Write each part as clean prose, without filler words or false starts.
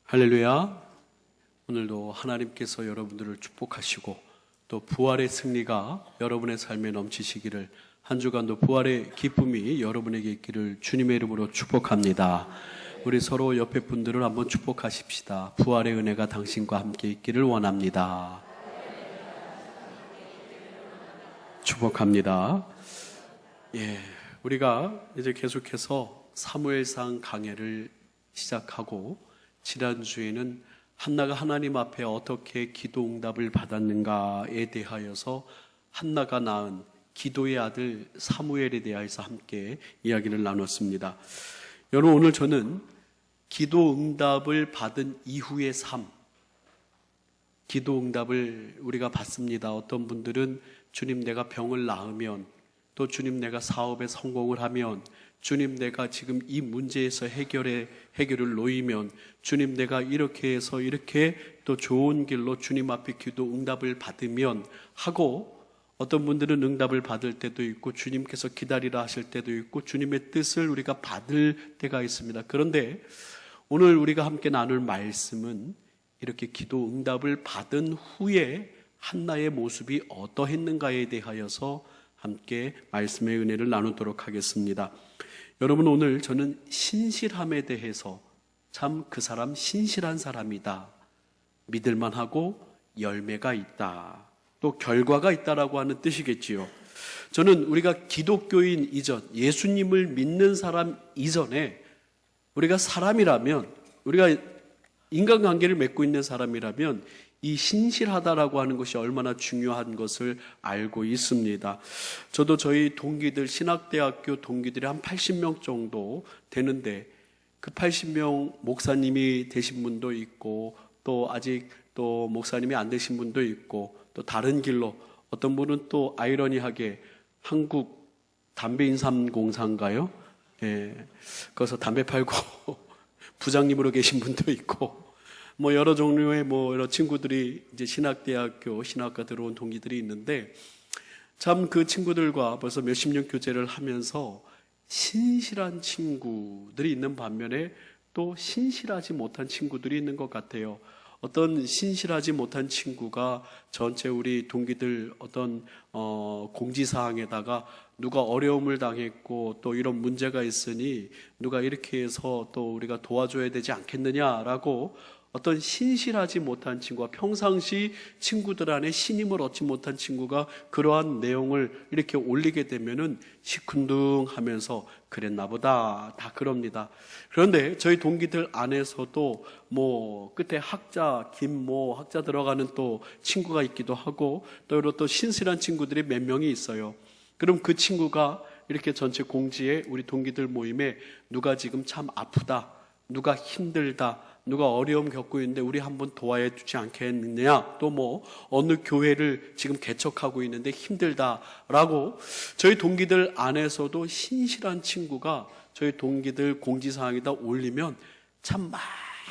할렐루야. 오늘도 하나님께서 여러분들을 축복하시고 또 부활의 승리가 여러분의 삶에 넘치시기를, 한 주간도 부활의 기쁨이 여러분에게 있기를 주님의 이름으로 축복합니다. 우리 서로 옆에 분들을 한번 축복하십시다. 부활의 은혜가 당신과 함께 있기를 원합니다. 축복합니다. 우리가 이제 계속해서 사무엘상 강해를 시작하고, 지난주에는 한나가 하나님 앞에 어떻게 기도 응답을 받았는가에 대하여서 한나가 낳은 기도의 아들 사무엘에 대하여서 함께 이야기를 나눴습니다. 여러분, 오늘 저는 기도 응답을 받은 이후의 삶, 기도 응답을 우리가 받습니다. 어떤 분들은 주님 내가 병을 낳으면, 또 주님 내가 사업에 성공을 하면, 주님 내가 지금 이 문제에서 해결을 놓이면, 주님 내가 이렇게 해서 이렇게 또 좋은 길로 주님 앞에 기도 응답을 받으면 하고, 어떤 분들은 응답을 받을 때도 있고 주님께서 기다리라 하실 때도 있고 주님의 뜻을 우리가 받을 때가 있습니다. 그런데 오늘 우리가 함께 나눌 말씀은 이렇게 기도 응답을 받은 후에 한나의 모습이 어떠했는가에 대하여서 함께 말씀의 은혜를 나누도록 하겠습니다. 여러분, 오늘 저는 신실함에 대해서, 참 그 사람 신실한 사람이다, 믿을만하고 열매가 있다, 또 결과가 있다라고 하는 뜻이겠지요. 저는 우리가 기독교인 이전, 예수님을 믿는 사람 이전에 우리가 사람이라면, 우리가 인간관계를 맺고 있는 사람이라면 이 신실하다라고 하는 것이 얼마나 중요한 것을 알고 있습니다. 저도 저희 동기들, 신학대학교 동기들이 한 80명 정도 되는데, 그 80명 목사님이 되신 분도 있고, 또 아직 또 목사님이 안 되신 분도 있고, 또 다른 길로, 어떤 분은 또 아이러니하게 한국 담배인삼공사인가요? 거기서 담배 팔고 부장님으로 계신 분도 있고, 여러 종류의 여러 친구들이 이제 신학대학교, 신학과 들어온 동기들이 있는데, 참 그 친구들과 벌써 몇십 년 교제를 하면서 신실한 친구들이 있는 반면에 또 신실하지 못한 친구들이 있는 것 같아요. 어떤 신실하지 못한 친구가 전체 우리 동기들 어떤 공지사항에다가 누가 어려움을 당했고 또 이런 문제가 있으니 누가 이렇게 해서 또 우리가 도와줘야 되지 않겠느냐라고, 어떤 신실하지 못한 친구가, 평상시 친구들 안에 신임을 얻지 못한 친구가 그러한 내용을 이렇게 올리게 되면은 시큰둥하면서 그랬나 보다, 다 그럽니다. 그런데 저희 동기들 안에서도 끝에 학자, 김모 학자 들어가는 또 친구가 있기도 하고, 또 신실한 친구들이 몇 명이 있어요. 그럼 그 친구가 이렇게 전체 공지에 우리 동기들 모임에 누가 지금 참 아프다, 누가 힘들다, 누가 어려움 겪고 있는데 우리 한번 도와야 주지 않겠느냐, 또 어느 교회를 지금 개척하고 있는데 힘들다라고, 저희 동기들 안에서도 신실한 친구가 저희 동기들 공지사항에다 올리면 참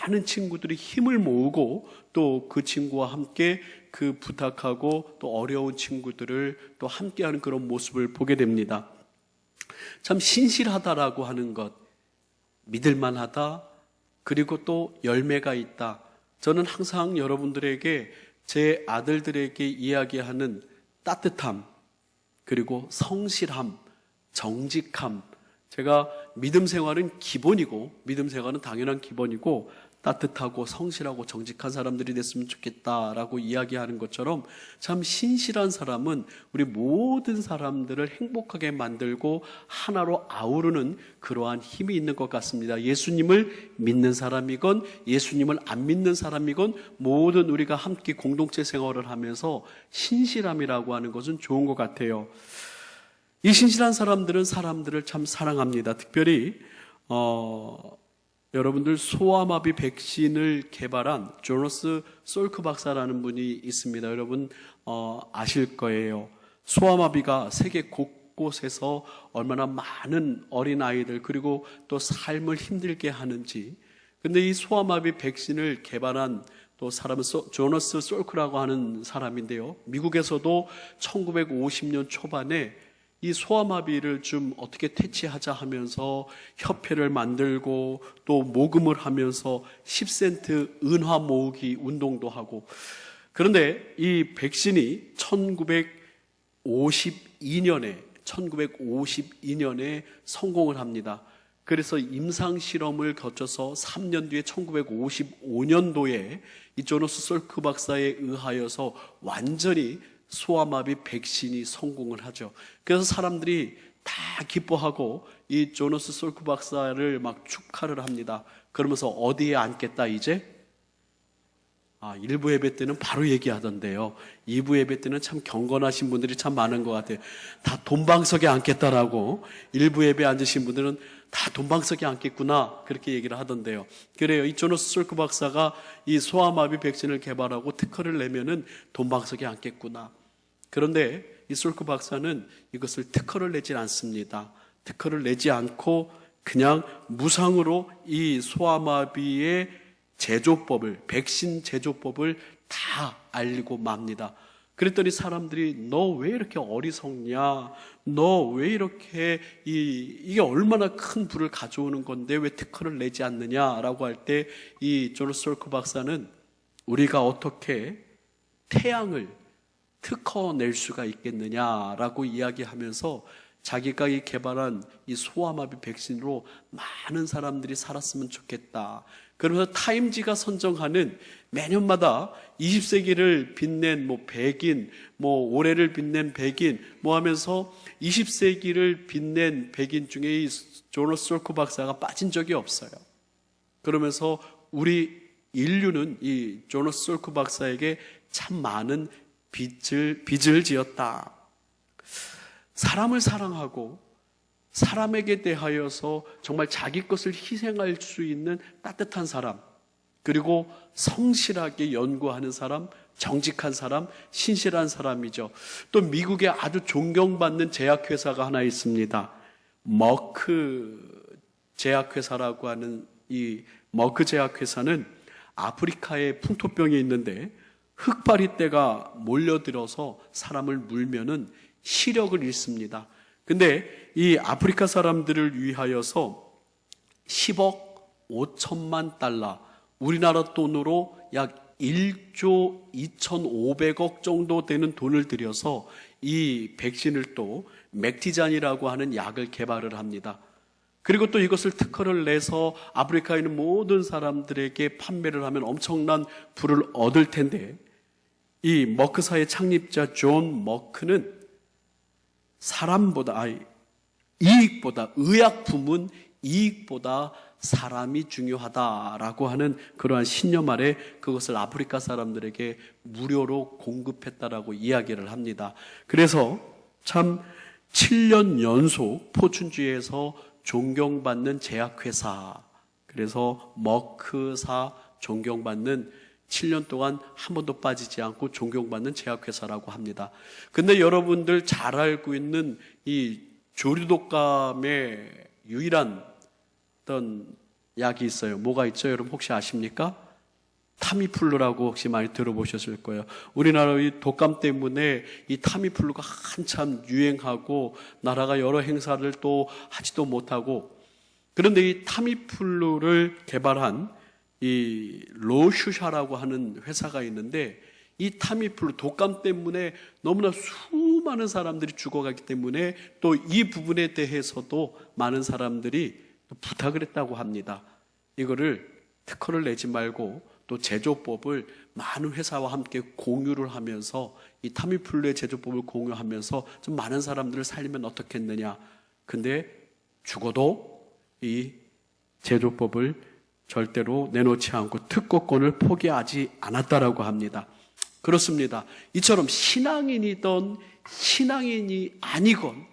많은 친구들이 힘을 모으고 또 그 친구와 함께 그 부탁하고 또 어려운 친구들을 또 함께하는 그런 모습을 보게 됩니다. 참 신실하다라고 하는 것, 믿을만하다, 그리고 또 열매가 있다. 저는 항상 여러분들에게, 제 아들들에게 이야기하는 따뜻함, 그리고 성실함, 정직함, 제가 믿음 생활은 기본이고, 믿음 생활은 당연한 기본이고, 따뜻하고 성실하고 정직한 사람들이 됐으면 좋겠다라고 이야기하는 것처럼, 참 신실한 사람은 우리 모든 사람들을 행복하게 만들고 하나로 아우르는 그러한 힘이 있는 것 같습니다. 예수님을 믿는 사람이건 예수님을 안 믿는 사람이건 모든 우리가 함께 공동체 생활을 하면서 신실함이라고 하는 것은 좋은 것 같아요. 이 신실한 사람들은 사람들을 참 사랑합니다. 특별히 여러분들 소아마비 백신을 개발한 조너스 솔크 박사라는 분이 있습니다. 여러분 아실 거예요. 소아마비가 세계 곳곳에서 얼마나 많은 어린아이들, 그리고 또 삶을 힘들게 하는지. 근데 이 소아마비 백신을 개발한 또 사람은 조너스 솔크라고 하는 사람인데요, 미국에서도 1950년 초반에 이 소아마비를 좀 어떻게 퇴치하자 하면서 협회를 만들고 또 모금을 하면서 10센트 은화 모으기 운동도 하고, 그런데 이 백신이 1952년에 성공을 합니다. 그래서 임상 실험을 거쳐서 3년 뒤에 1955년도에 이 조너스 솔크 박사에 의하여서 완전히 소아마비 백신이 성공을 하죠. 그래서 사람들이 다 기뻐하고 이 조너스 솔크 박사를 막 축하를 합니다. 그러면서 어디에 앉겠다 이제? 1부 예배 때는 바로 얘기하던데요. 2부 예배 때는 참 경건하신 분들이 참 많은 것 같아요. 다 돈방석에 앉겠다라고 1부 예배에 앉으신 분들은 다 돈방석에 앉겠구나 그렇게 얘기를 하던데요. 그래요. 이 조너스 솔크 박사가 이 소아마비 백신을 개발하고 특허를 내면은 돈방석에 앉겠구나. 그런데 이 솔크 박사는 이것을 특허를 내지 않습니다. 특허를 내지 않고 그냥 무상으로 이 소아마비의 제조법을, 백신 제조법을 다 알리고 맙니다. 그랬더니 사람들이 너 왜 이렇게 어리석냐? 너 왜 이렇게 이게 얼마나 큰 부를 가져오는 건데 왜 특허를 내지 않느냐라고 할 때 이 조너스 솔크 박사는 우리가 어떻게 태양을 특허 낼 수가 있겠느냐라고 이야기하면서 자기가 이 개발한 이 소아마비 백신으로 많은 사람들이 살았으면 좋겠다. 그러면서 타임지가 선정하는 매년마다 20세기를 빛낸 백인, 올해를 빛낸 백인, 하면서 20세기를 빛낸 백인 중에 이 조너스 솔크 박사가 빠진 적이 없어요. 그러면서 우리 인류는 이 조너스 솔크 박사에게 참 많은 빚을 지었다. 사람을 사랑하고 사람에게 대하여서 정말 자기 것을 희생할 수 있는 따뜻한 사람, 그리고 성실하게 연구하는 사람, 정직한 사람, 신실한 사람이죠. 또 미국에 아주 존경받는 제약회사가 하나 있습니다. 머크 제약회사라고 하는 이 머크 제약회사는 아프리카에 풍토병이 있는데 흑바리떼가 몰려들어서 사람을 물면은 시력을 잃습니다. 근데 이 아프리카 사람들을 위하여서 10억 5천만 달러, 우리나라 돈으로 약 1조 2,500억 정도 되는 돈을 들여서 이 백신을 또 맥티잔이라고 하는 약을 개발을 합니다. 그리고 또 이것을 특허를 내서 아프리카에 있는 모든 사람들에게 판매를 하면 엄청난 부를 얻을 텐데, 이 머크사의 창립자 존 머크는 의약품은 이익보다 사람이 중요하다라고 하는 그러한 신념 아래 그것을 아프리카 사람들에게 무료로 공급했다라고 이야기를 합니다. 그래서 참 7년 연속 포춘주에서 존경받는 제약회사, 그래서 머크사 존경받는 7년 동안 한 번도 빠지지 않고 존경받는 제약회사라고 합니다. 근데 여러분들 잘 알고 있는 이 조류독감의 유일한 어떤 약이 있어요. 뭐가 있죠? 여러분 혹시 아십니까? 타미플루라고 혹시 많이 들어보셨을 거예요. 우리나라의 독감 때문에 이 타미플루가 한참 유행하고 나라가 여러 행사를 또 하지도 못하고, 그런데 이 타미플루를 개발한 이 로슈샤라고 하는 회사가 있는데, 이 타미플루 독감 때문에 너무나 수많은 사람들이 죽어가기 때문에 또 이 부분에 대해서도 많은 사람들이 부탁을 했다고 합니다. 이거를 특허를 내지 말고 또 제조법을 많은 회사와 함께 공유를 하면서 이 타미플루의 제조법을 공유하면서 좀 많은 사람들을 살리면 어떻겠느냐. 근데 죽어도 이 제조법을 절대로 내놓지 않고 특허권을 포기하지 않았다라고 합니다. 그렇습니다. 이처럼 신앙인이든 신앙인이 아니건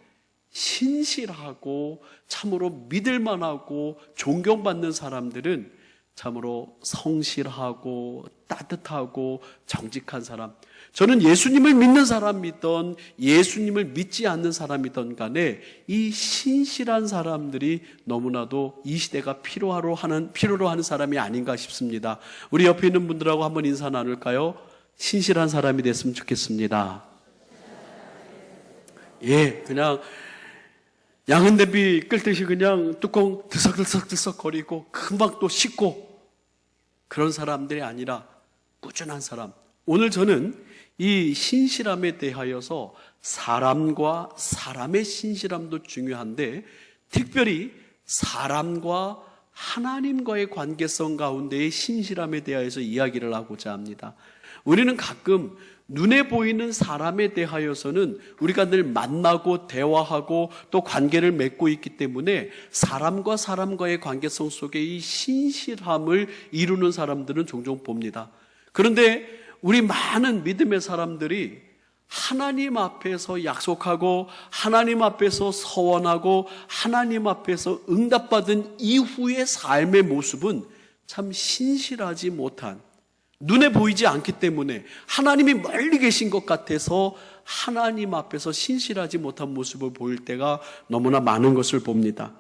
신실하고 참으로 믿을만하고 존경받는 사람들은 참으로 성실하고 따뜻하고 정직한 사람, 저는 예수님을 믿는 사람이든 예수님을 믿지 않는 사람이든 간에 이 신실한 사람들이 너무나도 이 시대가 필요로 하는 사람이 아닌가 싶습니다. 우리 옆에 있는 분들하고 한번 인사 나눌까요? 신실한 사람이 됐으면 좋겠습니다. 그냥 양은 냄비 끓듯이 그냥 뚜껑 들썩들썩 거리고 금방 또 씻고 그런 사람들이 아니라 꾸준한 사람. 오늘 저는 이 신실함에 대하여서 사람과 사람의 신실함도 중요한데 특별히 사람과 하나님과의 관계성 가운데의 신실함에 대하여서 이야기를 하고자 합니다. 우리는 가끔 눈에 보이는 사람에 대하여서는 우리가 늘 만나고 대화하고 또 관계를 맺고 있기 때문에 사람과 사람과의 관계성 속에 이 신실함을 이루는 사람들은 종종 봅니다. 그런데 우리 많은 믿음의 사람들이 하나님 앞에서 약속하고 하나님 앞에서 서원하고 하나님 앞에서 응답받은 이후의 삶의 모습은 참 신실하지 못한, 눈에 보이지 않기 때문에 하나님이 멀리 계신 것 같아서 하나님 앞에서 신실하지 못한 모습을 보일 때가 너무나 많은 것을 봅니다.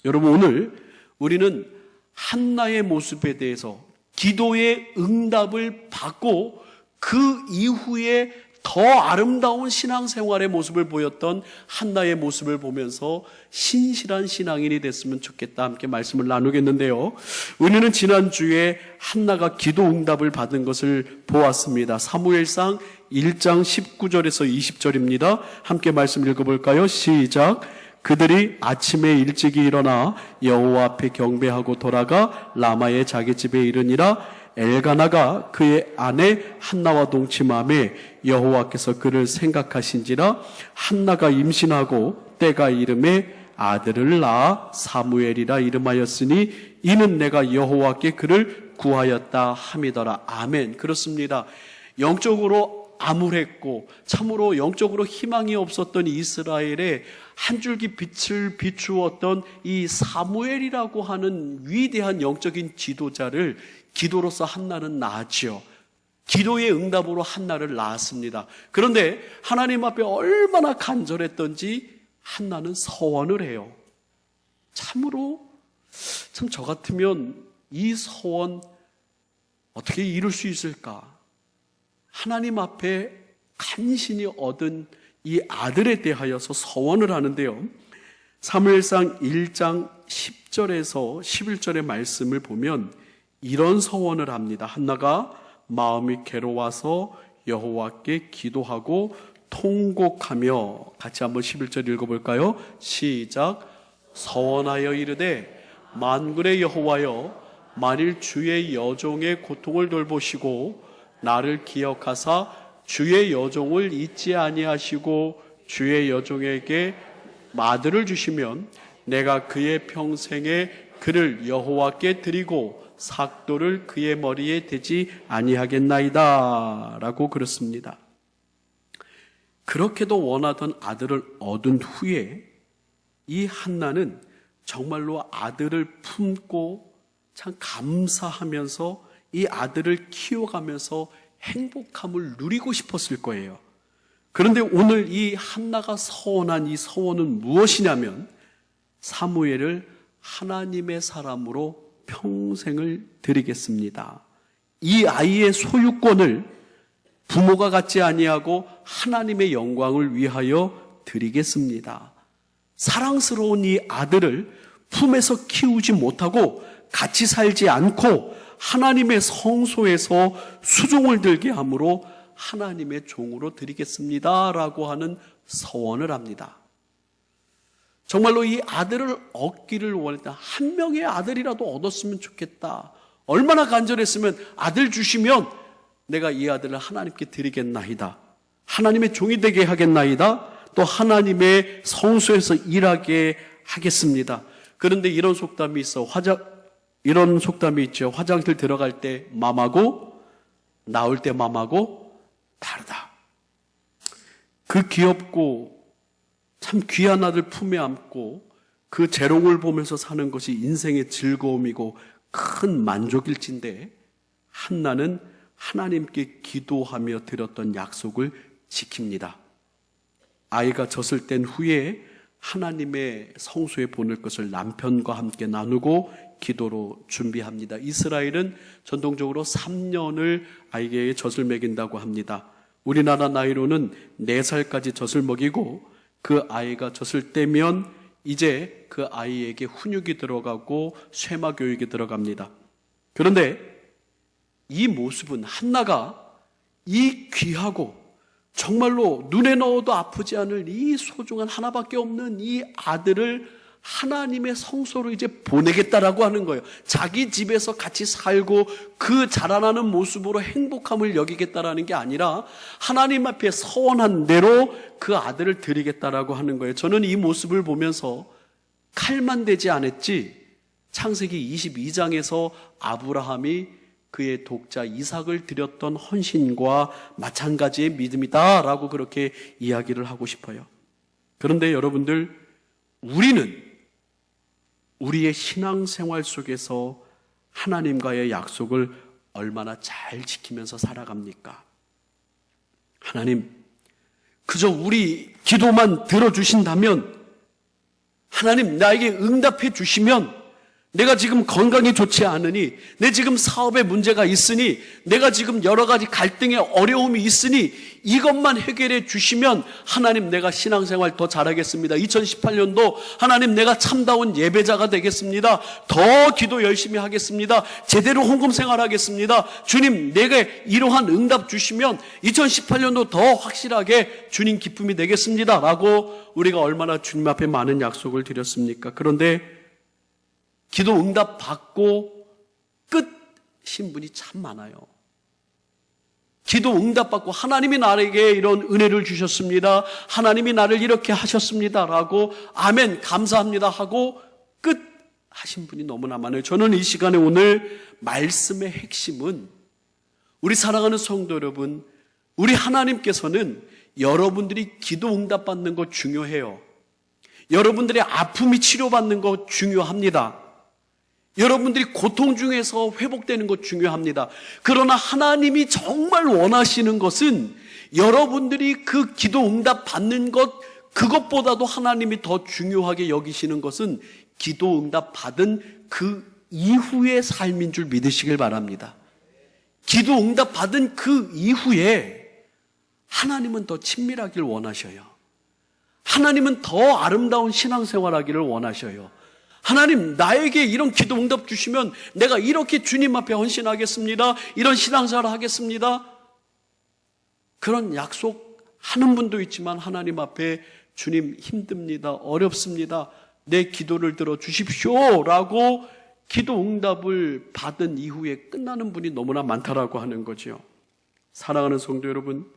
여러분, 오늘 우리는 한나의 모습에 대해서 기도의 응답을 받고 그 이후에 더 아름다운 신앙생활의 모습을 보였던 한나의 모습을 보면서 신실한 신앙인이 됐으면 좋겠다 함께 말씀을 나누겠는데요. 우리는 지난주에 한나가 기도 응답을 받은 것을 보았습니다. 사무엘상 1장 19절에서 20절입니다. 함께 말씀 읽어볼까요? 시작. 그들이 아침에 일찍이 일어나 여호와 앞에 경배하고 돌아가 라마의 자기 집에 이르니라. 엘가나가 그의 아내 한나와 동침하며 여호와께서 그를 생각하신지라. 한나가 임신하고 때가 이름에 아들을 낳아 사무엘이라 이름하였으니 이는 내가 여호와께 그를 구하였다 함이더라. 아멘. 그렇습니다. 영적으로 암울했고 참으로 영적으로 희망이 없었던 이스라엘에 한 줄기 빛을 비추었던 이 사무엘이라고 하는 위대한 영적인 지도자를 기도로서 한나는 낳았지요. 기도의 응답으로 한나를 낳았습니다. 그런데 하나님 앞에 얼마나 간절했던지 한나는 서원을 해요. 참으로 참 저 같으면 이 서원 어떻게 이룰 수 있을까? 하나님 앞에 간신히 얻은 이 아들에 대하여서 서원을 하는데요. 사무엘상 1장 10절에서 11절의 말씀을 보면 이런 서원을 합니다. 한나가 마음이 괴로워서 여호와께 기도하고 통곡하며, 같이 한번 11절 읽어볼까요? 시작. 서원하여 이르되 만군의 여호와여, 만일 주의 여종의 고통을 돌보시고 나를 기억하사 주의 여종을 잊지 아니하시고 주의 여종에게 아들을 주시면 내가 그의 평생에 그를 여호와께 드리고 삭도를 그의 머리에 대지 아니하겠나이다 라고 그렇습니다. 그렇게도 원하던 아들을 얻은 후에 이 한나는 정말로 아들을 품고 참 감사하면서 이 아들을 키워가면서 행복함을 누리고 싶었을 거예요. 그런데 오늘 이 한나가 서원한 이 서원은 무엇이냐면 사무엘을 하나님의 사람으로 평생을 드리겠습니다. 이 아이의 소유권을 부모가 갖지 아니하고 하나님의 영광을 위하여 드리겠습니다. 사랑스러운 이 아들을 품에서 키우지 못하고 같이 살지 않고 하나님의 성소에서 수종을 들게 함으로 하나님의 종으로 드리겠습니다 라고 하는 서원을 합니다. 정말로 이 아들을 얻기를 원했다. 한 명의 아들이라도 얻었으면 좋겠다. 얼마나 간절했으면 아들 주시면 내가 이 아들을 하나님께 드리겠나이다. 하나님의 종이 되게 하겠나이다. 또 하나님의 성소에서 일하게 하겠습니다. 그런데 이런 속담이 있어. 이런 속담이 있죠. 화장실 들어갈 때 맘하고 나올 때 맘하고 다르다. 그 귀엽고 참 귀한 아들 품에 안고 그 재롱을 보면서 사는 것이 인생의 즐거움이고 큰 만족일진데 한나는 하나님께 기도하며 드렸던 약속을 지킵니다. 아이가 젖을 땐 후에 하나님의 성소에 보낼 것을 남편과 함께 나누고 기도로 준비합니다. 이스라엘은 전통적으로 3년을 아이에게 젖을 먹인다고 합니다. 우리나라 나이로는 4살까지 젖을 먹이고 그 아이가 젖을 떼면 이제 그 아이에게 훈육이 들어가고 쇠마 교육이 들어갑니다. 그런데 이 모습은 한나가 이 귀하고 정말로 눈에 넣어도 아프지 않을 이 소중한 하나밖에 없는 이 아들을 하나님의 성소로 이제 보내겠다라고 하는 거예요. 자기 집에서 같이 살고 그 자라나는 모습으로 행복함을 여기겠다라는 게 아니라 하나님 앞에 서원한 대로 그 아들을 드리겠다라고 하는 거예요. 저는 이 모습을 보면서 칼만 되지 않았지, 창세기 22장에서 아브라함이 그의 독자 이삭을 드렸던 헌신과 마찬가지의 믿음이다라고 그렇게 이야기를 하고 싶어요. 그런데 여러분들, 우리는 우리의 신앙생활 속에서 하나님과의 약속을 얼마나 잘 지키면서 살아갑니까? 하나님, 그저 우리 기도만 들어주신다면, 하나님 나에게 응답해 주시면, 내가 지금 건강이 좋지 않으니, 내 지금 사업에 문제가 있으니, 내가 지금 여러 가지 갈등의 어려움이 있으니 이것만 해결해 주시면 하나님 내가 신앙생활 더 잘하겠습니다. 2018년도 하나님 내가 참다운 예배자가 되겠습니다. 더 기도 열심히 하겠습니다. 제대로 헌금 생활하겠습니다. 주님 내게 이러한 응답 주시면 2018년도 더 확실하게 주님 기쁨이 되겠습니다 라고 우리가 얼마나 주님 앞에 많은 약속을 드렸습니까? 그런데 기도 응답 받고 끝인 분이 참 많아요. 기도 응답 받고 하나님이 나에게 이런 은혜를 주셨습니다, 하나님이 나를 이렇게 하셨습니다 라고 아멘 감사합니다 하고 끝 하신 분이 너무나 많아요. 저는 이 시간에 오늘 말씀의 핵심은, 우리 사랑하는 성도 여러분, 우리 하나님께서는 여러분들이 기도 응답 받는 거 중요해요. 여러분들의 아픔이 치료받는 거 중요합니다. 여러분들이 고통 중에서 회복되는 것 중요합니다. 그러나 하나님이 정말 원하시는 것은 여러분들이 그 기도 응답 받는 것, 그것보다도 하나님이 더 중요하게 여기시는 것은 기도 응답 받은 그 이후의 삶인 줄 믿으시길 바랍니다. 기도 응답 받은 그 이후에 하나님은 더 친밀하길 원하셔요. 하나님은 더 아름다운 신앙생활 하기를 원하셔요. 하나님 나에게 이런 기도 응답 주시면 내가 이렇게 주님 앞에 헌신하겠습니다, 이런 신앙생활 하겠습니다, 그런 약속하는 분도 있지만 하나님 앞에 주님 힘듭니다, 어렵습니다, 내 기도를 들어 주십시오 라고 기도 응답을 받은 이후에 끝나는 분이 너무나 많다라고 하는 거죠. 사랑하는 성도 여러분,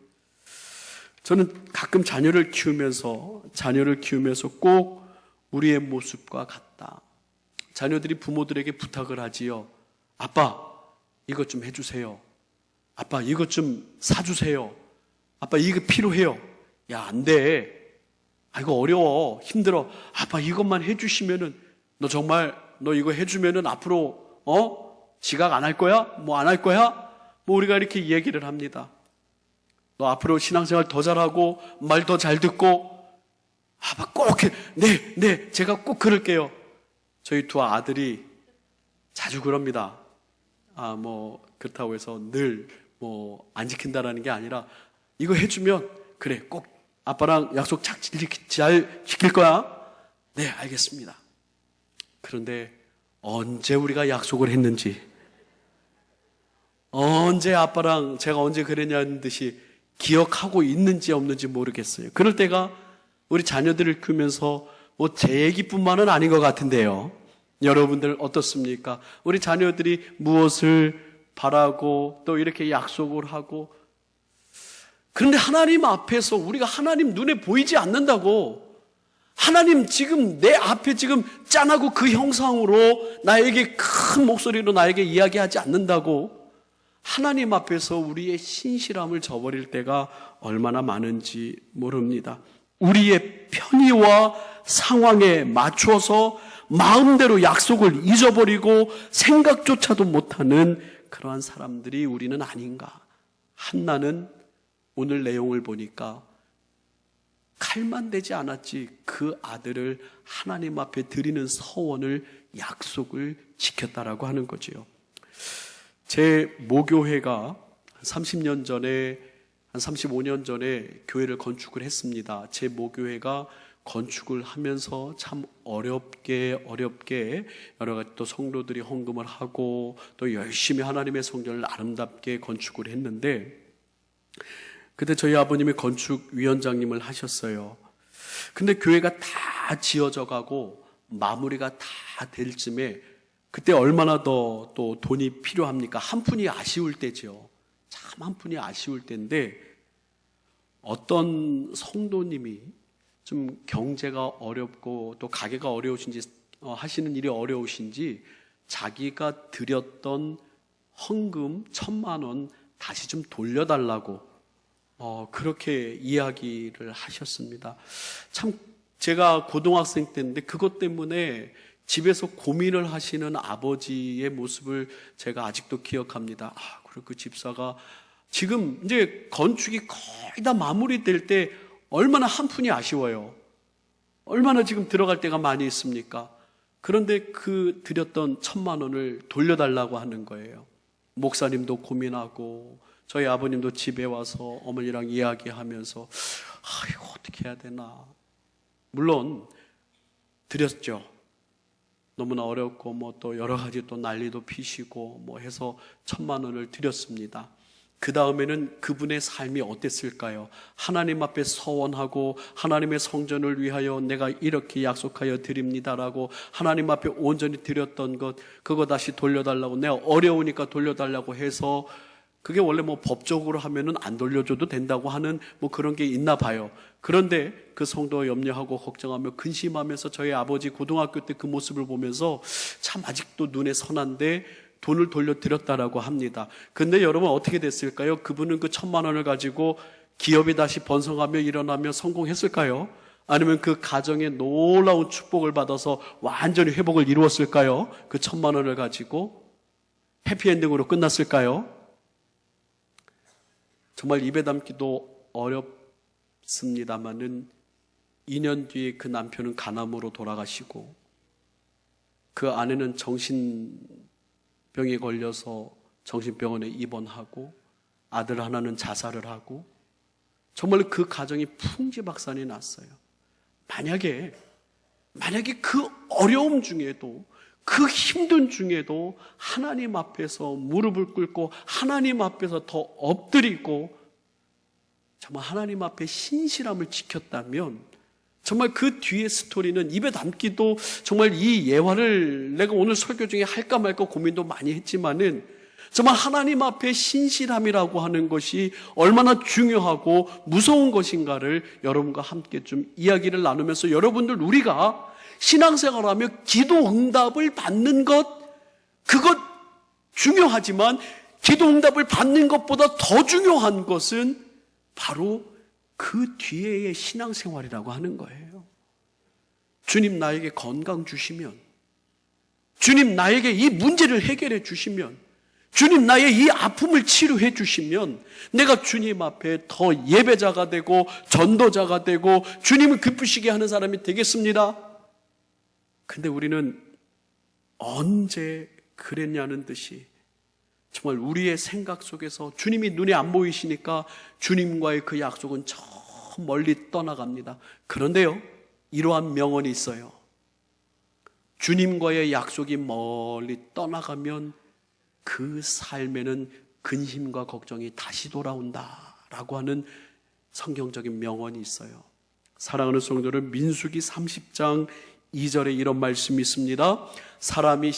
저는 가끔 자녀를 키우면서 꼭 우리의 모습과 같다. 자녀들이 부모들에게 부탁을 하지요. 아빠, 이것 좀 해주세요. 아빠, 이것 좀 사주세요. 아빠, 이거 필요해요. 야, 안 돼. 아, 이거 어려워. 힘들어. 아빠, 이것만 해주시면은, 너 이거 해주면은 앞으로, 지각 안 할 거야? 뭐 안 할 거야? 뭐 우리가 이렇게 얘기를 합니다. 너 앞으로 신앙생활 더 잘하고, 말 더 잘 듣고, 아빠 꼭 해. 네, 제가 꼭 그럴게요. 저희 두 아들이 자주 그럽니다. 그렇다고 해서 늘 안 지킨다라는 게 아니라, 이거 해주면, 그래, 꼭 아빠랑 약속 잘 지킬 거야? 네, 알겠습니다. 그런데 언제 우리가 약속을 했는지, 언제 아빠랑 제가 언제 그랬냐는 듯이 기억하고 있는지 없는지 모르겠어요. 그럴 때가 우리 자녀들을 키우면서 제 얘기뿐만은 아닌 것 같은데요. 여러분들 어떻습니까? 우리 자녀들이 무엇을 바라고 또 이렇게 약속을 하고, 그런데 하나님 앞에서 우리가 하나님 눈에 보이지 않는다고, 하나님 지금 내 앞에 지금 짠하고 그 형상으로 나에게 큰 목소리로 나에게 이야기하지 않는다고, 하나님 앞에서 우리의 신실함을 저버릴 때가 얼마나 많은지 모릅니다. 우리의 편의와 상황에 맞춰서 마음대로 약속을 잊어버리고 생각조차도 못하는 그러한 사람들이 우리는 아닌가. 한나는 오늘 내용을 보니까 칼만 되지 않았지 그 아들을 하나님 앞에 드리는 서원을, 약속을 지켰다라고 하는 거지요. 제 모교회가 30년 전에 한 35년 전에 교회를 건축을 했습니다. 제 모교회가 건축을 하면서 참 어렵게 여러 가지 또 성도들이 헌금을 하고 또 열심히 하나님의 성전을 아름답게 건축을 했는데, 그때 저희 아버님이 건축위원장님을 하셨어요. 근데 교회가 다 지어져 가고 마무리가 다 될 쯤에 그때 얼마나 더 또 돈이 필요합니까? 한 푼이 아쉬울 때죠. 참 한 푼이 아쉬울 때인데, 어떤 성도님이 좀 경제가 어렵고 또 가게가 어려우신지 하시는 일이 어려우신지 자기가 드렸던 헌금 1,000만 원 다시 좀 돌려달라고 그렇게 이야기를 하셨습니다. 참 제가 고등학생 때인데 그것 때문에 집에서 고민을 하시는 아버지의 모습을 제가 아직도 기억합니다. 그리고 그 집사가 지금 이제 건축이 거의 다 마무리될 때 얼마나 한 푼이 아쉬워요. 얼마나 지금 들어갈 때가 많이 있습니까? 그런데 그 드렸던 1,000만 원을 돌려달라고 하는 거예요. 목사님도 고민하고 저희 아버님도 집에 와서 어머니랑 이야기하면서 이거 어떻게 해야 되나. 물론 드렸죠. 너무나 어렵고 뭐 또 여러 가지 또 난리도 피시고 뭐 해서 1,000만 원을 드렸습니다. 그 다음에는 그분의 삶이 어땠을까요? 하나님 앞에 서원하고 하나님의 성전을 위하여 내가 이렇게 약속하여 드립니다라고 하나님 앞에 온전히 드렸던 것, 그거 다시 돌려달라고, 내가 어려우니까 돌려달라고 해서, 그게 원래 뭐 법적으로 하면은 안 돌려줘도 된다고 하는 뭐 그런 게 있나 봐요. 그런데 그 성도 염려하고 걱정하며 근심하면서 저희 아버지 고등학교 때 그 모습을 보면서 참 아직도 눈에 선한데 돈을 돌려드렸다라고 합니다. 근데 여러분 어떻게 됐을까요? 그분은 그 1,000만 원을 가지고 기업이 다시 번성하며 일어나며 성공했을까요? 아니면 그 가정에 놀라운 축복을 받아서 완전히 회복을 이루었을까요? 그 1,000만 원을 가지고 해피엔딩으로 끝났을까요? 정말 입에 담기도 어렵습니다마는 2년 뒤에 그 남편은 간암으로 돌아가시고 그 아내는 정신병에 걸려서 정신병원에 입원하고 아들 하나는 자살을 하고 정말 그 가정이 풍지박산이 났어요. 만약에 그 어려움 중에도 그 힘든 중에도 하나님 앞에서 무릎을 꿇고 하나님 앞에서 더 엎드리고 정말 하나님 앞에 신실함을 지켰다면 정말 그 뒤의 스토리는 입에 담기도, 정말 이 예화를 내가 오늘 설교 중에 할까 말까 고민도 많이 했지만은 정말 하나님 앞에 신실함이라고 하는 것이 얼마나 중요하고 무서운 것인가를 여러분과 함께 좀 이야기를 나누면서, 여러분들 우리가 신앙생활하며 기도 응답을 받는 것, 그것 중요하지만 기도 응답을 받는 것보다 더 중요한 것은 바로 그 뒤에의 신앙생활이라고 하는 거예요. 주님 나에게 건강 주시면, 주님 나에게 이 문제를 해결해 주시면, 주님 나의 이 아픔을 치료해 주시면 내가 주님 앞에 더 예배자가 되고 전도자가 되고 주님을 기쁘시게 하는 사람이 되겠습니다. 근데 우리는 언제 그랬냐는 듯이 정말 우리의 생각 속에서 주님이 눈에 안 보이시니까 주님과의 그 약속은 저 멀리 떠나갑니다. 그런데요, 이러한 명언이 있어요. 주님과의 약속이 멀리 떠나가면 그 삶에는 근심과 걱정이 다시 돌아온다라고 하는 성경적인 명언이 있어요. 사랑하는 성도들, 민수기 30장 2절에 이런 말씀이 있습니다. 사람이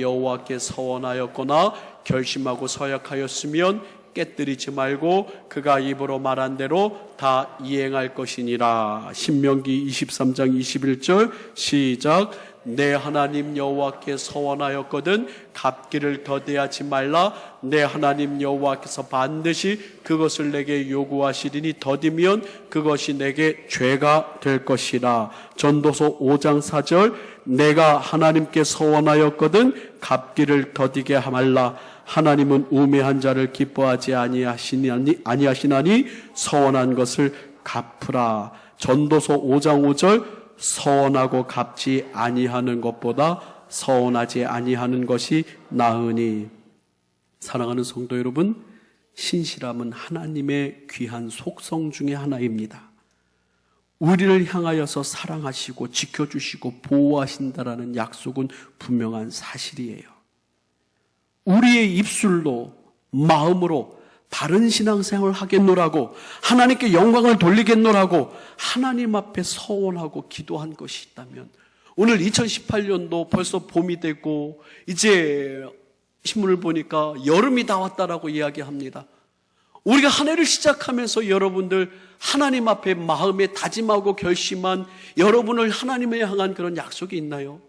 여호와께 서원하였거나 결심하고 서약하였으면 깨뜨리지 말고 그가 입으로 말한 대로 다 이행할 것이니라. 신명기 23장 21절 시작. 내 하나님 여호와께 서원하였거든 갚기를 더디하지 말라. 내 하나님 여호와께서 반드시 그것을 내게 요구하시리니 더디면 그것이 내게 죄가 될 것이라. 전도서 5장 4절 내가 하나님께 서원하였거든 갚기를 더디게 말라. 하나님은 우매한 자를 기뻐하지 아니하시나니 서원한 것을 갚으라. 전도서 5장 5절 서원하고 갚지 아니하는 것보다 서원하지 아니하는 것이 나으니. 사랑하는 성도 여러분, 신실함은 하나님의 귀한 속성 중에 하나입니다. 우리를 향하여서 사랑하시고 지켜주시고 보호하신다라는 약속은 분명한 사실이에요. 우리의 입술로, 마음으로 바른 신앙생활을 하겠노라고, 하나님께 영광을 돌리겠노라고 하나님 앞에 서원하고 기도한 것이 있다면, 오늘 2018년도 벌써 봄이 되고 이제 신문을 보니까 여름이 다 왔다라고 이야기합니다. 우리가 한 해를 시작하면서 여러분들 하나님 앞에 마음에 다짐하고 결심한 여러분을 하나님에 향한 그런 약속이 있나요?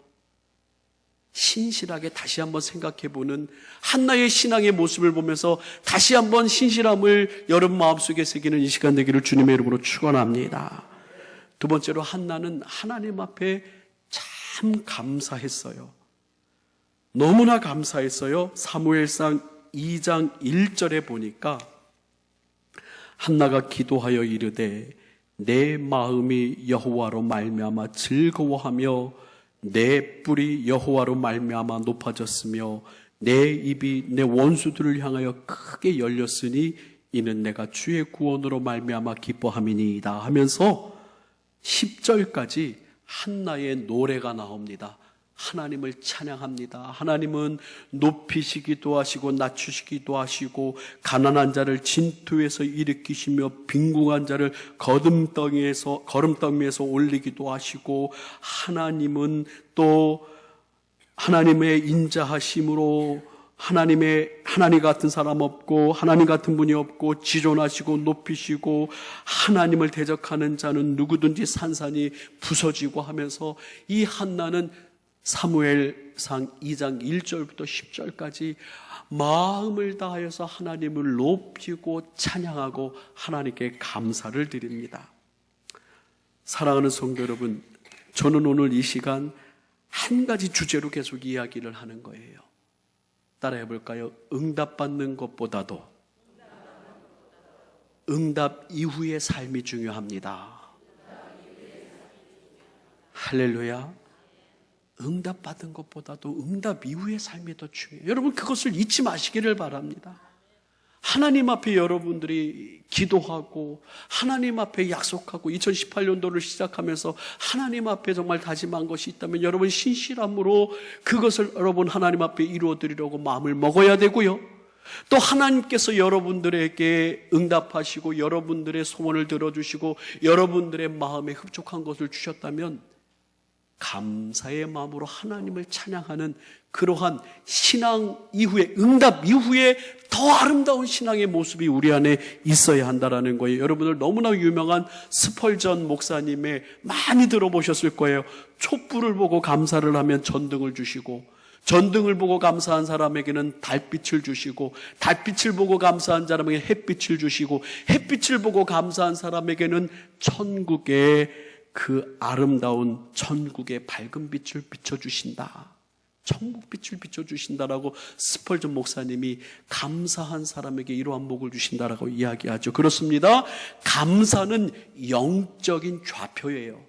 신실하게 다시 한번 생각해보는 한나의 신앙의 모습을 보면서 다시 한번 신실함을 여러분 마음속에 새기는 이 시간 되기를 주님의 이름으로 축원합니다. 두 번째로 한나는 하나님 앞에 참 감사했어요. 너무나 감사했어요. 사무엘상 2장 1절에 보니까 한나가 기도하여 이르되 내 마음이 여호와로 말미암아 즐거워하며 내 뿔이 여호와로 말미암아 높아졌으며 내 입이 내 원수들을 향하여 크게 열렸으니 이는 내가 주의 구원으로 말미암아 기뻐함이니이다 하면서 10절까지 한나의 노래가 나옵니다. 하나님을 찬양합니다. 하나님은 높이시기도 하시고 낮추시기도 하시고 가난한 자를 진토에서 일으키시며 빈궁한 자를 거름덩이에서 올리기도 하시고, 하나님은 또 하나님의 인자하심으로 하나님 같은 사람 없고 하나님 같은 분이 없고 지존하시고 높이시고 하나님을 대적하는 자는 누구든지 산산이 부서지고 하면서 이 한나는 사무엘상 2장 1절부터 10절까지 마음을 다하여서 하나님을 높이고 찬양하고 하나님께 감사를 드립니다. 사랑하는 성도 여러분, 저는 오늘 이 시간 한 가지 주제로 계속 이야기를 하는 거예요. 따라해 볼까요? 응답받는 것보다도 응답 이후의 삶이 중요합니다. 할렐루야. 응답받은 것보다도 응답 이후의 삶이 더 중요해요. 여러분 그것을 잊지 마시기를 바랍니다. 하나님 앞에 여러분들이 기도하고 하나님 앞에 약속하고 2018년도를 시작하면서 하나님 앞에 정말 다짐한 것이 있다면 여러분 신실함으로 그것을 여러분 하나님 앞에 이루어드리려고 마음을 먹어야 되고요. 또 하나님께서 여러분들에게 응답하시고 여러분들의 소원을 들어주시고 여러분들의 마음에 흡족한 것을 주셨다면 감사의 마음으로 하나님을 찬양하는 그러한 신앙 이후에, 응답 이후에 더 아름다운 신앙의 모습이 우리 안에 있어야 한다는 거예요. 여러분들 너무나 유명한 스펄전 목사님의 많이 들어보셨을 거예요. 촛불을 보고 감사를 하면 전등을 주시고, 전등을 보고 감사한 사람에게는 달빛을 주시고, 달빛을 보고 감사한 사람에게 햇빛을 주시고, 햇빛을 보고 감사한 사람에게는 천국의 그 아름다운 천국의 밝은 빛을 비춰주신다. 천국빛을 비춰주신다라고 스펄전 목사님이 감사한 사람에게 이러한 복을 주신다라고 이야기하죠. 그렇습니다. 감사는 영적인 좌표예요.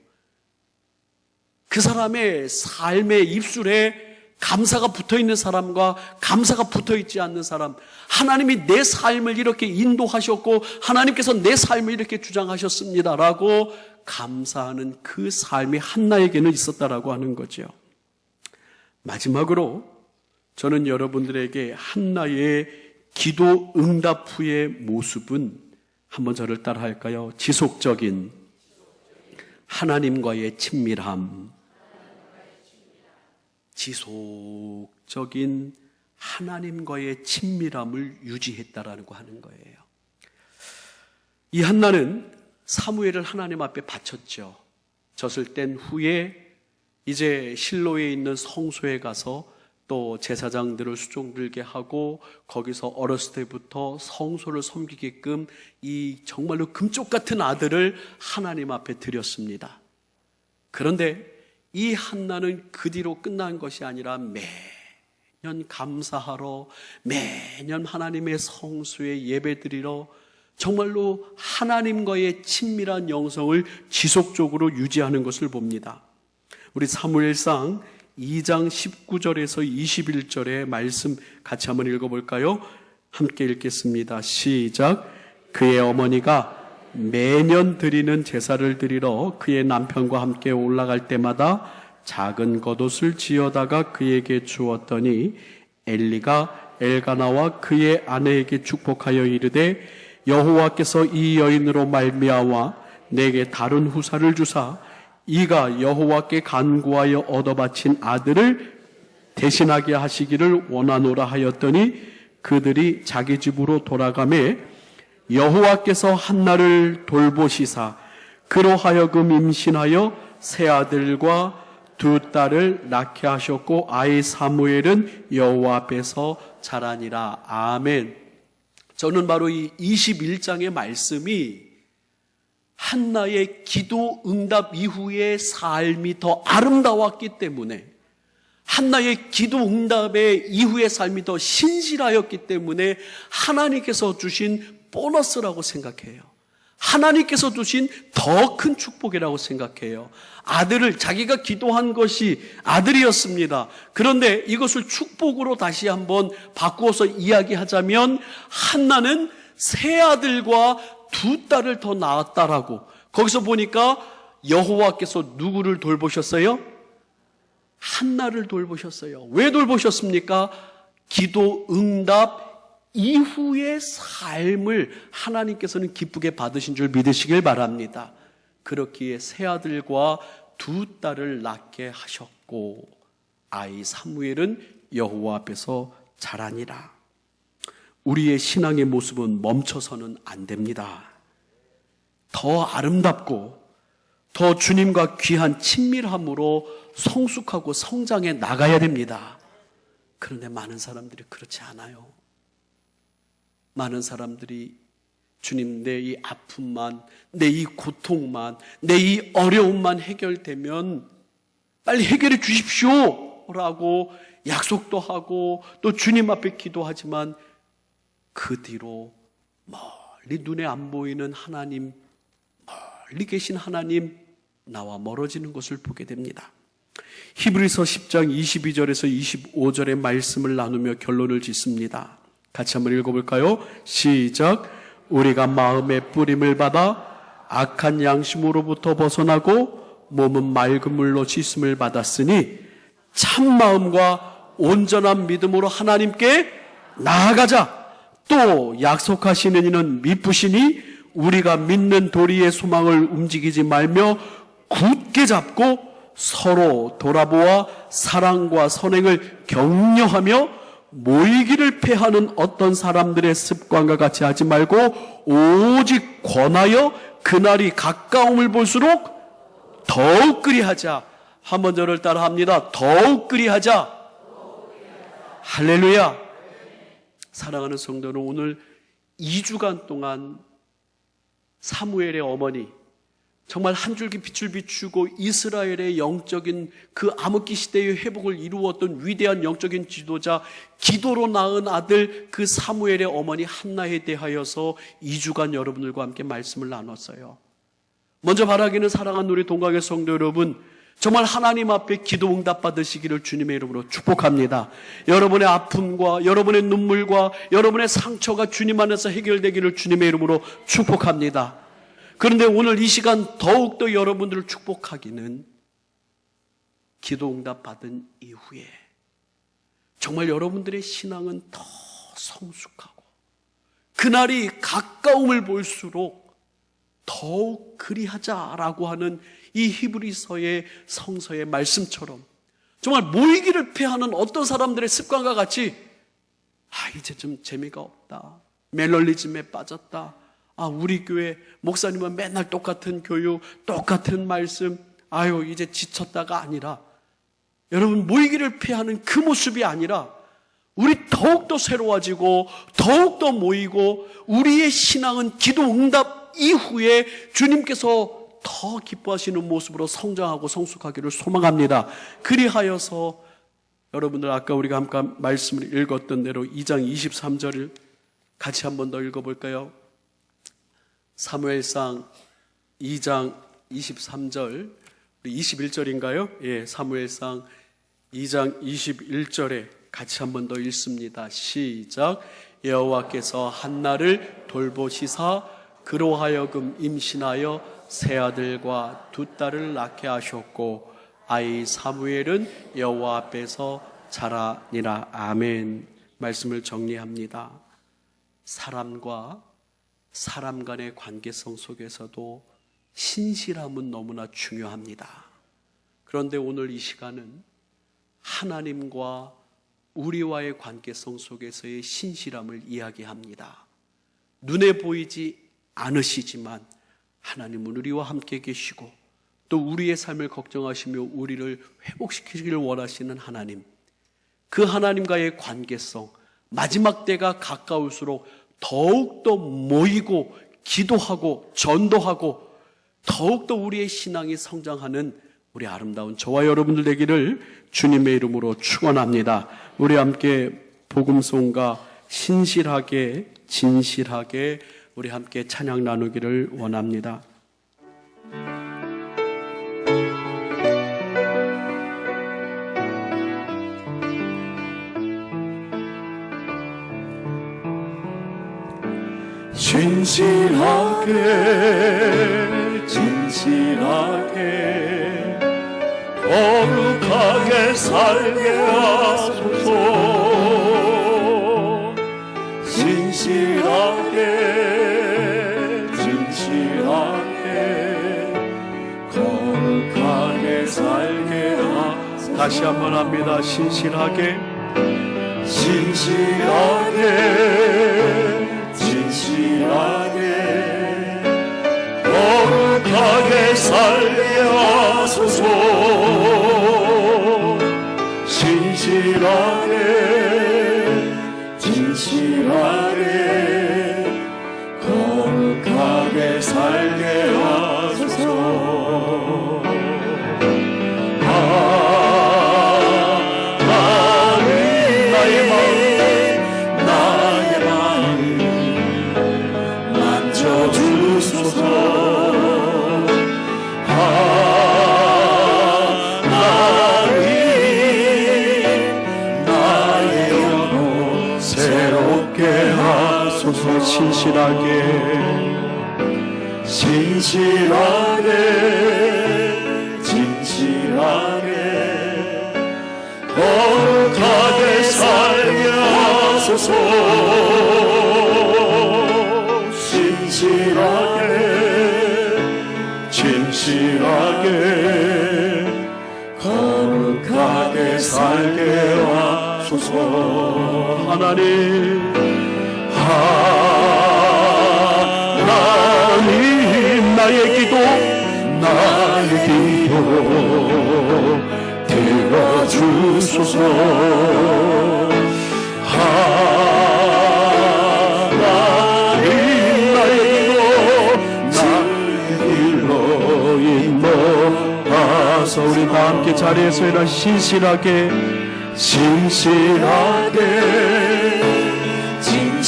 그 사람의 삶의 입술에 감사가 붙어있는 사람과 감사가 붙어있지 않는 사람, 하나님이 내 삶을 이렇게 인도하셨고 하나님께서 내 삶을 이렇게 주장하셨습니다라고 감사하는 그 삶이 한나에게는 있었다라고 하는 거죠. 마지막으로 저는 여러분들에게 한나의 기도 응답 후의 모습은 한번 저를 따라 할까요? 지속적인 하나님과의 친밀함, 지속적인 하나님과의 친밀함을 유지했다라고 하는 거예요. 이 한나는 사무엘을 하나님 앞에 바쳤죠. 젖을 뗀 후에 이제 실로에 있는 성소에 가서 또 제사장들을 수종들게 하고 거기서 어렸을 때부터 성소를 섬기게끔 이 정말로 금쪽 같은 아들을 하나님 앞에 드렸습니다. 그런데 이 한나는 그 뒤로 끝난 것이 아니라 매년 감사하러, 매년 하나님의 성소에 예배드리러 정말로 하나님과의 친밀한 영성을 지속적으로 유지하는 것을 봅니다. 우리 사무엘상 2장 19절에서 21절의 말씀 같이 한번 읽어볼까요? 함께 읽겠습니다. 시작. 그의 어머니가 매년 드리는 제사를 드리러 그의 남편과 함께 올라갈 때마다 작은 겉옷을 지어다가 그에게 주었더니 엘리가 엘가나와 그의 아내에게 축복하여 이르되 여호와께서 이 여인으로 말미암아 내게 다른 후사를 주사 이가 여호와께 간구하여 얻어 바친 아들을 대신하게 하시기를 원하노라 하였더니 그들이 자기 집으로 돌아가매 여호와께서 한나를 돌보시사 그로 하여금 임신하여 세 아들과 두 딸을 낳게 하셨고 아이 사무엘은 여호와 앞에서 자라니라. 아멘. 저는 바로 이 21장의 말씀이 한나의 기도 응답 이후의 삶이 더 아름다웠기 때문에, 한나의 기도 응답의 이후의 삶이 더 신실하였기 때문에 하나님께서 주신 보너스라고 생각해요. 하나님께서 주신 더 큰 축복이라고 생각해요. 아들을, 자기가 기도한 것이 아들이었습니다. 그런데 이것을 축복으로 다시 한번 바꾸어서 이야기하자면 한나는 세 아들과 두 딸을 더 낳았다라고. 거기서 보니까 여호와께서 누구를 돌보셨어요? 한나를 돌보셨어요. 왜 돌보셨습니까? 기도 응답 이후의 삶을 하나님께서는 기쁘게 받으신 줄 믿으시길 바랍니다. 그렇기에 세 아들과 두 딸을 낳게 하셨고 아이 사무엘은 여호와 앞에서 자라니라. 우리의 신앙의 모습은 멈춰서는 안 됩니다. 더 아름답고 더 주님과 귀한 친밀함으로 성숙하고 성장해 나가야 됩니다. 그런데 많은 사람들이 그렇지 않아요. 많은 사람들이 주님, 내 이 아픔만, 내 이 고통만, 내 이 어려움만 해결되면 빨리 해결해 주십시오 라고 약속도 하고 또 주님 앞에 기도하지만 그 뒤로 멀리 눈에 안 보이는 하나님, 멀리 계신 하나님, 나와 멀어지는 것을 보게 됩니다. 히브리서 10장 22절에서 25절의 말씀을 나누며 결론을 짓습니다. 같이 한번 읽어볼까요? 시작. 우리가 마음의 뿌림을 받아 악한 양심으로부터 벗어나고 몸은 맑은 물로 씻음을 받았으니 참 마음과 온전한 믿음으로 하나님께 나아가자. 또 약속하시는 이는 미쁘시니 우리가 믿는 도리의 소망을 움직이지 말며 굳게 잡고 서로 돌아보아 사랑과 선행을 격려하며 모이기를 패하는 어떤 사람들의 습관과 같이 하지 말고 오직 권하여 그날이 가까움을 볼수록 더욱 그리하자. 한번 저를 따라 합니다. 더욱 그리하자. 할렐루야. 사랑하는 성도는 오늘 2주간 동안 사무엘의 어머니, 정말 한 줄기 빛을 비추고 이스라엘의 영적인 그 암흑기 시대의 회복을 이루었던 위대한 영적인 지도자, 기도로 낳은 아들 그 사무엘의 어머니 한나에 대하여서 2주간 여러분들과 함께 말씀을 나눴어요. 먼저 바라기는 사랑하는 우리 동각의 성도 여러분, 정말 하나님 앞에 기도 응답 받으시기를 주님의 이름으로 축복합니다. 여러분의 아픔과 여러분의 눈물과 여러분의 상처가 주님 안에서 해결되기를 주님의 이름으로 축복합니다. 그런데 오늘 이 시간 더욱더 여러분들을 축복하기는 기도 응답 받은 이후에 정말 여러분들의 신앙은 더 성숙하고 그날이 가까움을 볼수록 더욱 그리하자라고 하는 이 히브리서의 성서의 말씀처럼 정말 모이기를 패하는 어떤 사람들의 습관과 같이 이제 좀 재미가 없다, 멜럴리즘에 빠졌다, 우리 교회 목사님은 맨날 똑같은 교육, 똑같은 말씀, 이제 지쳤다가 아니라, 여러분 모이기를 피하는 그 모습이 아니라 우리 더욱더 새로워지고 더욱더 모이고 우리의 신앙은 기도 응답 이후에 주님께서 더 기뻐하시는 모습으로 성장하고 성숙하기를 소망합니다. 그리하여서 여러분들 아까 우리가 함께 말씀을 읽었던 대로 2장 23절을 같이 한 번 더 읽어볼까요? 사무엘상 2장 23절, 21절인가요? 예, 사무엘상 2장 21절에 같이 한 번 더 읽습니다. 시작. 여호와께서 한나를 돌보시사 그로 하여금 임신하여 세 아들과 두 딸을 낳게 하셨고 아이 사무엘은 여호와 앞에서 자라니라. 아멘. 말씀을 정리합니다. 사람과 사람 간의 관계성 속에서도 신실함은 너무나 중요합니다. 그런데 오늘 이 시간은 하나님과 우리와의 관계성 속에서의 신실함을 이야기합니다. 눈에 보이지 않으시지만 하나님은 우리와 함께 계시고 또 우리의 삶을 걱정하시며 우리를 회복시키기를 원하시는 하나님, 그 하나님과의 관계성, 마지막 때가 가까울수록 더욱더 모이고 기도하고 전도하고 더욱더 우리의 신앙이 성장하는 우리 아름다운 저와 여러분들 되기를 주님의 이름으로 축원합니다. 우리 함께 복음송과 신실하게 진실하게 우리 함께 찬양 나누기를 원합니다. 진실하게 진실하게 거룩하게 살게 하소서. 진실하게 진실하게 거룩하게 살게 하소서. 다시 한번 합니다. 신실하게 진실하게 진실하게 거룩하게 살게 하소서. 진실하게 진실하게 거룩하게 살게 하소서. 하나님 나의 마음 만져주소서. 하나님 나의 영혼 새롭게 하소서. 신실하게 진실하게 진실하게 거룩하게 살게 하소서. 진실하게 진실하게 거룩하게 살게 하소서. 하나님 나의 기도 들어주소서. 하나님 나의 기도 인도하소. 우리 다 함께 자리에서 일어나 신실하게 진실하게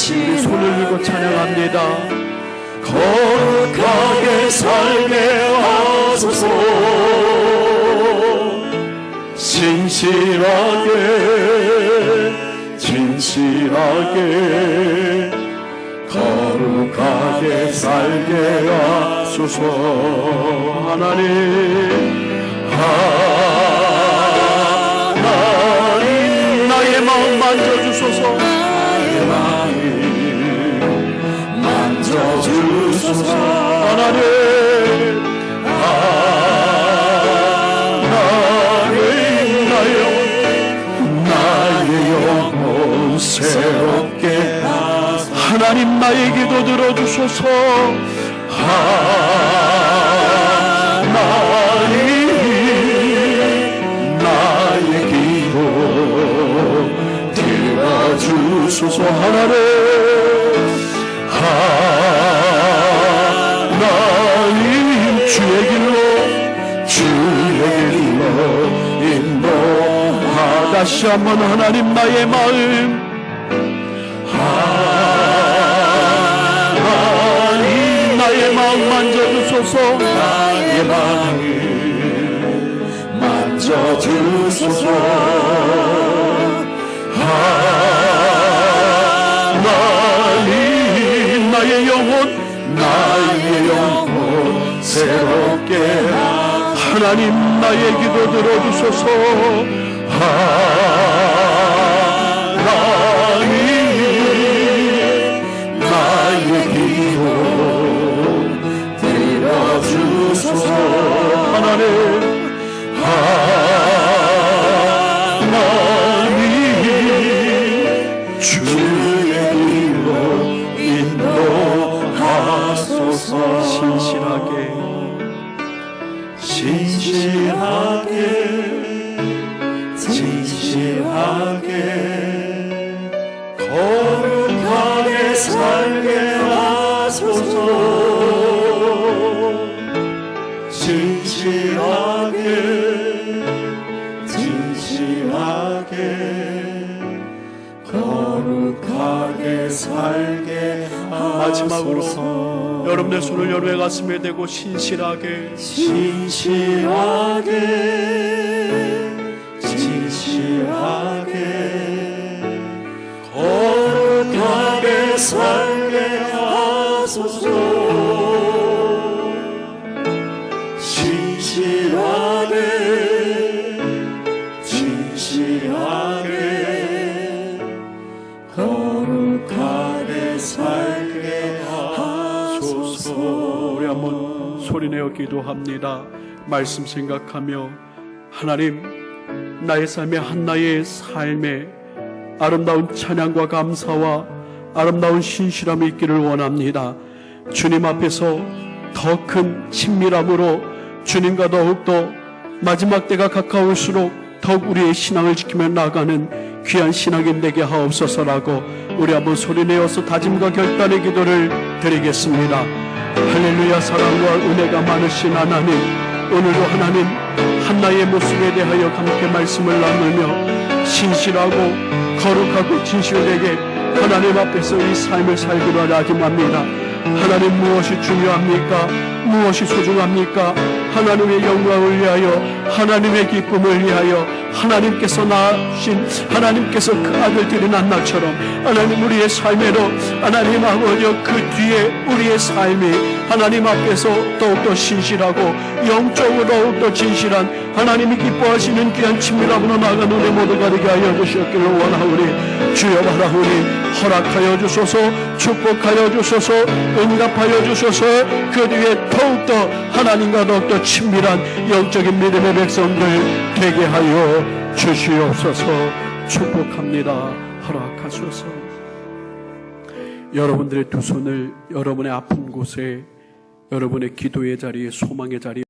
우리 손을 들고 찬양합니다. 거룩하게 살게 하소서. 진실하게 진실하게 거룩하게 살게 하소서. 하나님 나의 마음 만져주소서. 나의 마음 만져주소서. 하나님 나의 영혼 새롭게 하나님 나의 기도 들어주소서. 하나님 나의 기도 들어주소서. 하나님 주의 길로 인도하. 다시 한번 하나님 나의 마음 하나님 나의 마음 만져주소서. 나의 마음 만져주소서. 하나님 나의 영혼 새롭게 하나님 나의 기도 들어주소서. 하나님 나의 기도 들어주소서. 하나님 주의 길로 인도하소서. 진실하게 거룩하게 살게 하소서. 진실하게 거룩하게 살게 마지막으로 하소서. 여러분의 손을 여러분의 가슴에 대고 신실하게 거룩하게 살게 하소서. 진실하게 거룩하게 살게 하소서. 우리 한번 소리내어 기도합니다. 말씀 생각하며 하나님, 나의 삶의 한나의 삶에 아름다운 찬양과 감사와 아름다운 신실함이 있기를 원합니다. 주님 앞에서 더 큰 친밀함으로 주님과 더욱더 마지막 때가 가까울수록 더욱 우리의 신앙을 지키며 나아가는 귀한 신앙인 되게 하옵소서라고 우리 한번 소리내어서 다짐과 결단의 기도를 드리겠습니다. 할렐루야. 사랑과 은혜가 많으신 하나님, 오늘도 하나님 한나의 모습에 대하여 함께 말씀을 나누며 신실하고 거룩하고 진실되게 하나님 앞에서 이 삶을 살기로 다짐합니다. 하나님, 무엇이 중요합니까? 무엇이 소중합니까? 하나님의 영광을 위하여, 하나님의 기쁨을 위하여 하나님께서 낳으신, 하나님께서 그 아들 드린 한나처럼 하나님 우리의 삶에도 하나님 아버지 그 뒤에 우리의 삶이 하나님 앞에서 더욱더 신실하고 영적으로 더욱더 진실한 하나님이 기뻐하시는 귀한 친밀함으로 나아가는 우리 모두가 되게 하여 주시옵기를 원하오니 주여 바라오니 허락하여 주소서, 축복하여 주소서, 응답하여 주소서. 그 뒤에 더욱더 하나님과 더욱더 친밀한 영적인 믿음의 백성들 되게 하여 주시옵소서. 축복합니다. 허락하소서. 여러분들의 두 손을 여러분의 아픈 곳에, 여러분의 기도의 자리에, 소망의 자리에